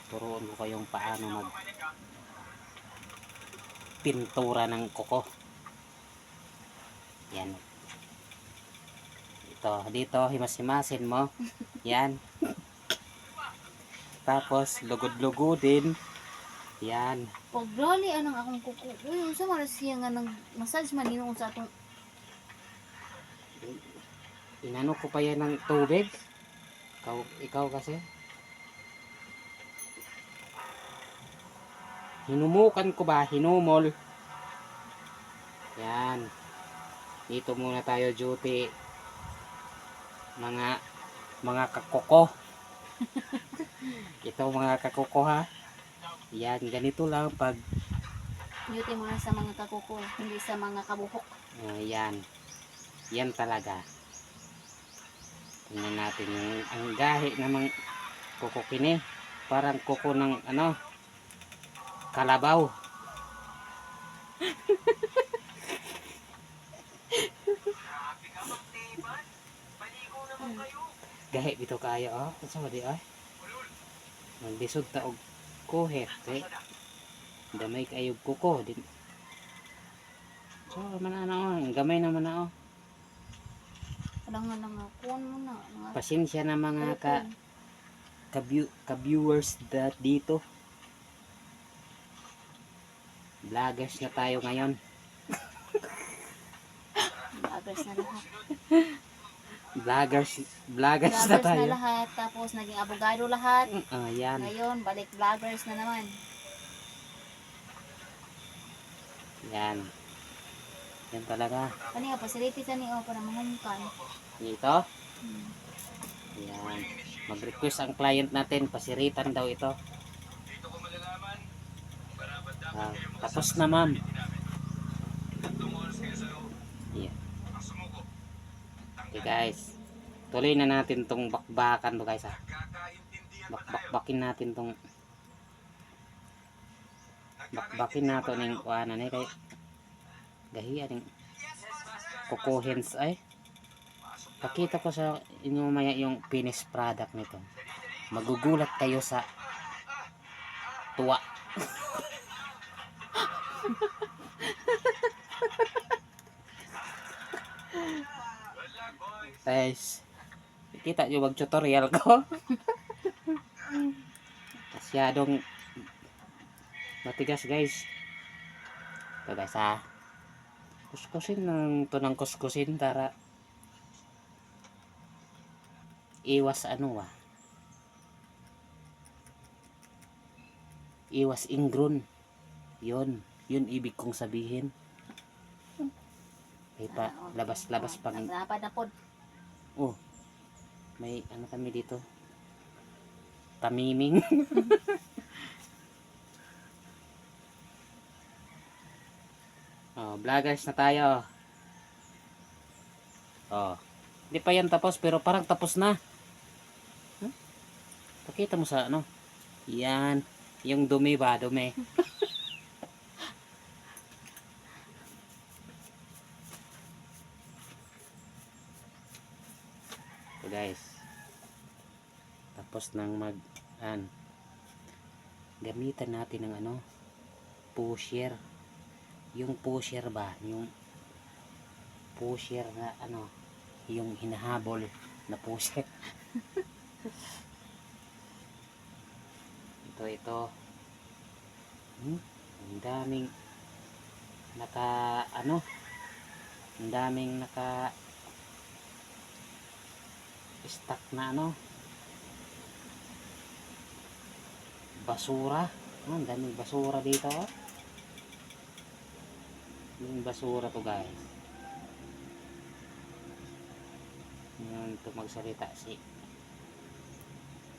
turuan ko kayong paano mag pintura ng kuko. Yan. Ito, dito himas-himasin mo. Yan. Tapos lugod-lugudin. Yan. Pag brali anang akong kuko. Uy, unsa man siya nga nang massage man nino sa atong Inano ko pa yan ng tubig. Ikaw kasi. Hinumukan ko ba? Hinumol. Yan. Dito muna tayo duty. Mga kakuko. Ito mga kakuko ha. Yan, ganito lang pag duty mo na sa mga kakuko, hindi sa mga kabuhok. yan. Yan talaga. Tingnan natin yung ang gahi namang kuko kini. Parang kuko ng ano, kalabaw. Gahi dito kayo oh. Sa di ay. Magdisod ta og kuhet kay damay kayo kuko din. So man ano, gamay naman na oh. Kadang nga kuan mo na. Pasensya na mga ka-viewers dito. Vloggers na tayo ngayon. Vloggers na lahat. Vloggers Vloggers na tayo. na lahat, tapos naging abogado lahat. Yan. Ngayon, balik vloggers na naman. Yan. Yan talaga. Ano nga, facility sa niyo para mahumkan. Dito. Yan. Mag-request ang client natin. Pasiritan daw ito. Tapos na ma'am. Yeah. Okay guys. Tuloy na natin tong bakbakan to guys ha. Bakbakin natin tong bakbakin nato ning kuana ni kay gahiya ning kuko hands ay. Pakita ko sa inyo maya yung finished product nito. Magugulat kayo sa tuwa. Guys, kita nyo mag-tutorial ko. Masyadong matigas guys. Ito guys ha. Kuskusin ng ito ng kuskusin para iwas ano ah. Iwas ingrown. Yun ibig kong sabihin. May pa labas-labas pang Napad na pod. oh. May ano kami dito. Tamiming. Oh, vloggers na tayo. Oh. Hindi pa yan tapos pero parang tapos na. Huh? Pakita mo sa ano. Yan. Yung dumi ba? Dumi. So guys. Tapos nang gamitan natin ng ano. Pusher. Yung pusher ba? Yung pusher na ano. Yung hinahabol na pusher. ito ang daming ang daming stock na ano basura. Ang daming basura dito yung basura to guys. Ngayon ito magsalita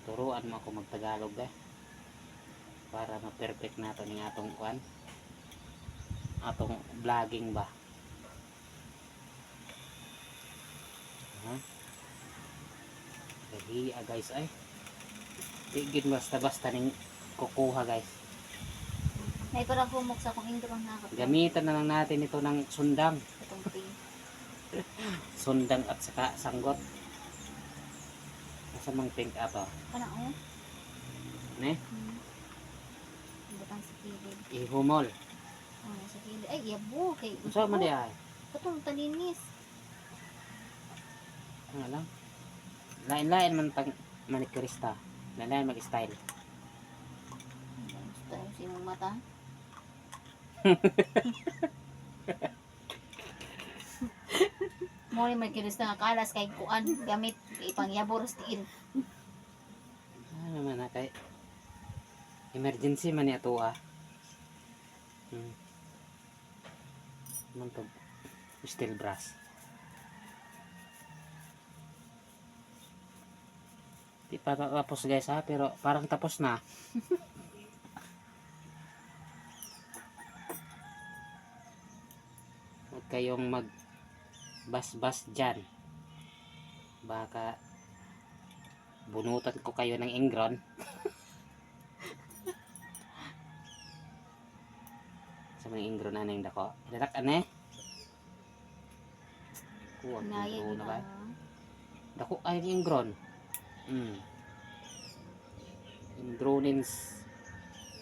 turuan mo ako magtagalog para ma-perfect nato ning atong atong vlogging ba. Gahiya guys ay. Tigid basta-basta ning kukuha guys. May parang humok sa kung intro na ako. Gamitan na lang natin ito ng sundang. Itong pin. Sundang at saka sanggot. Nasa mang pink ato. Ano? Ne? kilid. Ihumol. Oh, sa kilid. Ay, yabo. Kay, Unsa man di ay? katong talinis. Ano lang? Lain-lain man tag manicurista. Lain-lain mag-style. Gusto yung sinong mata. Mo ni may kiris na kalas kay kuan gamit ipangyabor sa tiil. Ano man na kay emergency man ni ato ah. Man to steel brass. Di pa tapos guys ha, pero parang tapos na. Huwag kayong mag bas-bas dyan. Baka bunutan ko kayo ng ingron. Sa mga ingron na yung dako. Ilarak ane? Kuwag Nayag ingron na ba? na. Dako ay ingron. Ingronins.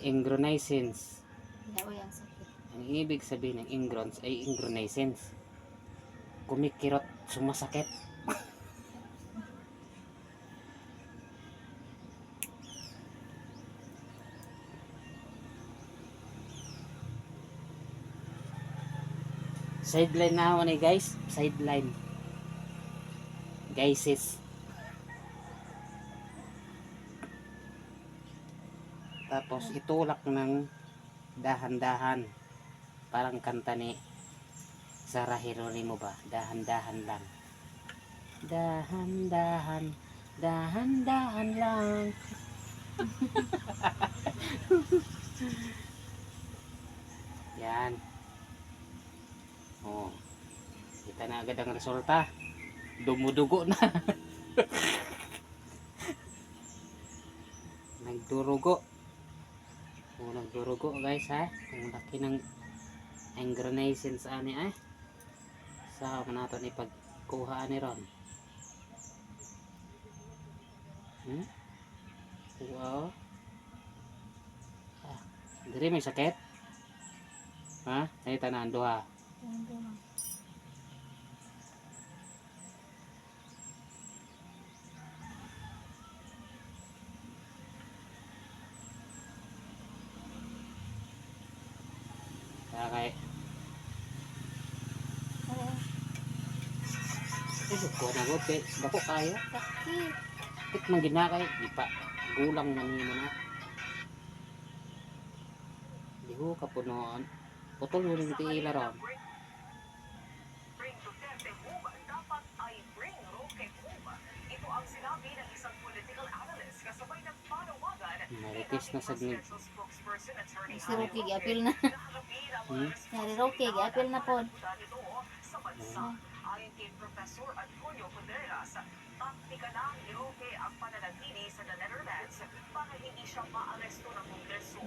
Ingronisins. Yawa yang sakit. Ang ibig sabihin ng ingrons ay ingronisins. Kumikirot, sumasakit. Sideline na ako ni guys. Sideline. Guyses. Tapos itulak ng dahan-dahan. Parang kanta ni Sarah Geronimo ba? Dahan-dahan lang. Dahan-dahan. Dahan-dahan lang. Yan. Oh. Kita na agad ang resulta. Dumudugo na. Nagdurugo. Oh, nagdurugo guys ha. Ang laki ng ingranations ani ay. Sa man nato ni pagkuha ni ron. Wow. Diri may sakit? Ha? Ay tanan duha. Okay. Isip ko na good kay dako kayo. Sakit. Tit man ginakay di pa gulang man nimo na. Di ho kapunon. Putol mo rin ila ron. Marites na sagnig. Si Rocky giapil na. Yari Rocky giapil na pod. Ayon kay Professor Antonio Coderas, taktika na ni Roque ang pananatili sa Netherlands para hindi siya maaresto ng Kongreso.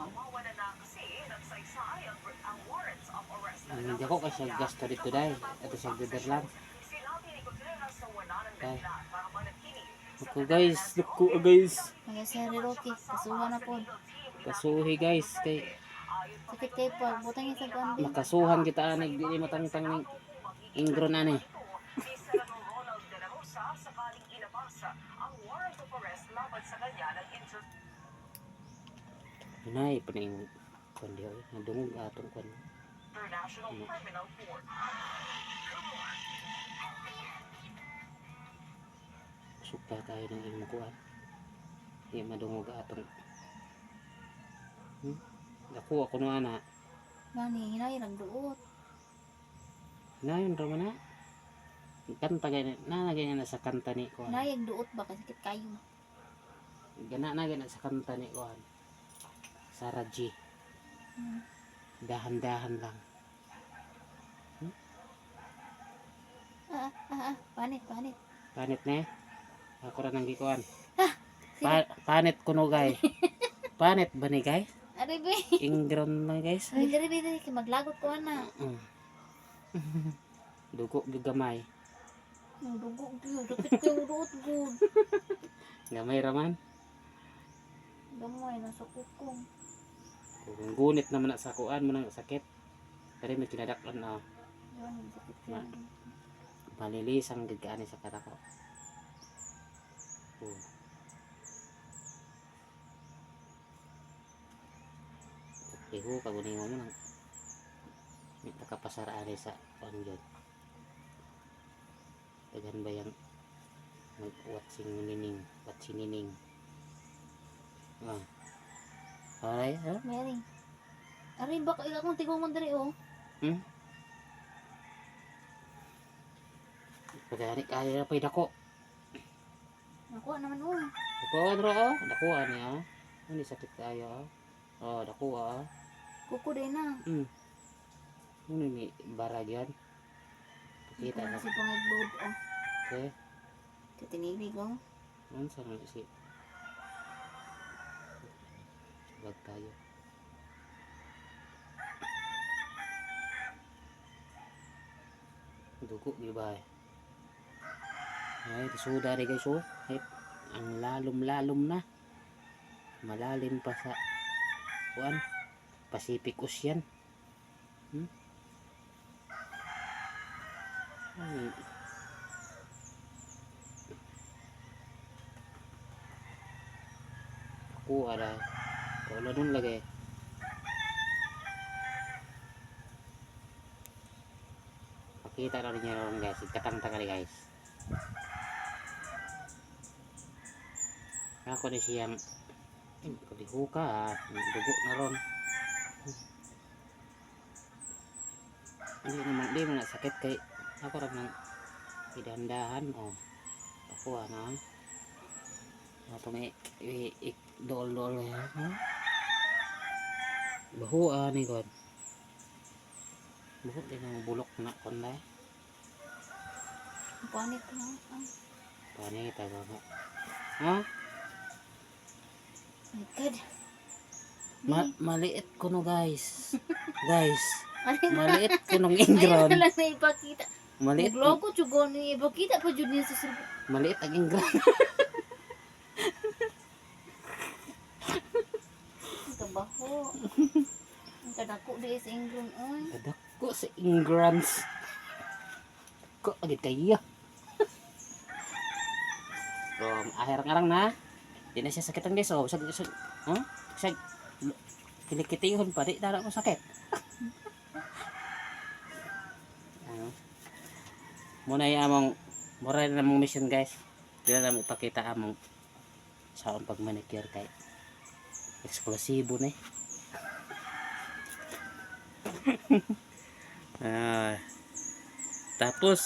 Mawala na kasi nagsaysay ang warrants of arrest. Hindi ako kasi gasto dito dahil. Ito sa Netherlands. Sinabi ni Coderas sa wala ng dahilan para manatili. Naku guys, naku guys. Kaya si Harry Rocky kasuhan na pod. Kasuhi guys. Kay Sakit kay pa butang sa gandi. makasuhan kita anag di matangtang ng ingron ani. Si Senator Ronald De La Rosa sakaling ilabas ang warrant of arrest laban sa kanya ng Nay paning kundi oy nadungog atong kun. International Criminal Court. Suka tayo ng imong kuan. Di madungog atong. Dako ako no ana. Gani hinay nagduot. Nayon ra man na. Kanta gani na ganyan na sa kanta ni kuan. Hinay duot ba kasi sakit kayo. Gana na ganyan sa kanta ni kuan. Sarah G. Dahan-dahan lang. Panit. Panit na eh. Ako ra nang gikuan. Panit kuno gay. Panit ba ni gay? Ari be. Ingron na guys. Bidiri kay maglagot ko na. Dugo gigamay. Dugo gyud dapit kay duot gud. Gamay raman. Gamay na sa kukong. Kung gunit naman na sa kuan mo nang sakit. Pero may kinadaklan na Yun, sakit ka. malilisang gid kaani sa kata ko. Oh. Iho kagunin mo nang may nakapasaraan sa kuan gyud. Daghan ba yang mag-watching nining, watching nining. Ah. Alright, ha? Mary. Ari, baka akong tigong mo diri, oh. Hmm? Pagkani kaya na pa'y dako. Nakuha naman, oh. Dakuan ro, oh. Dakuan niya. Ano sakit kaya, oh. Oh, dakuha. Kuko din na. Ano ni barag yan? Pakita na. Si pangagload, oh. Okay. Katinilig, oh. Ano sa mga si... Wag tayo. Dugo, di ba eh? Ay, suda rin guys, oh. Ay, ang lalom-lalom na. Malalim pa sa... Kuan? Pacific Ocean. Hmm? Ay. Ako, ada. Kaulo nun lagi. Pakita na rin niya ron guys. Katang-tanga rin guys. Ako na siyang kaliho ka ha. Dugo na ron. Hindi mo na sakit kay ako rin ng idandahan. Oh. Ako ano. Ito may dol-dol yan. Huh? Bahuan ni God. Buhok din ang bulok na konday. Panit na, ah. Panit ako. Ha? My God. Maliit ko no guys. Guys. Ay, Maliit ko nung ayun ingron. na lang na ipakita. Maliit. Nagloko, tsugo ni ipakita pa dyan niya sa sulbo. Maliit ang ingron. Ang kabaho. Ang kadako di sa ingron, oy. Kadako sa ingrons. Ko agad kayo. So, ahirang-arang na. Di na siya sakit ang deso. Sag, huh? Sag, kilikitihon pa. Di na ako sakit. Ano? Muna yung among, mura na among mission guys. Di na namin ipakita among saan pag manicure kay eksplosibo na eh. Tapos